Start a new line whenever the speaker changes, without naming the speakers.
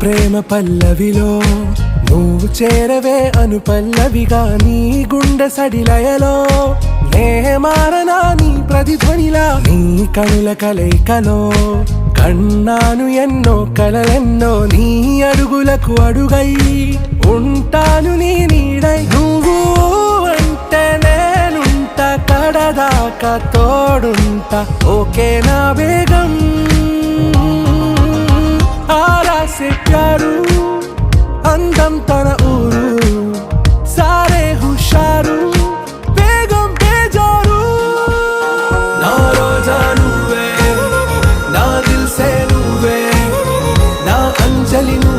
ప్రేమ పల్లవిలో నువ్వు చేరవే అను పల్లవిగా నీ గుండె సడిలయలో నే మారనా నీ ప్రతిధ్వనిలా నీ కనుల కలయికలో కన్నాను ఎన్నో కలలెన్నో నీ అడుగులకు అడుగై ఉంటాను నీ నీడై నువ్వు అంటే నేనుంట కడదాకా తోడుంటా ఓకే నా బేగం आरा से प्यारू अंदम तन ऊरू सारे हुशारू बेगम बेजारू ना रोजा नुवे ना दिल से नुवे ना अंजलि नुवे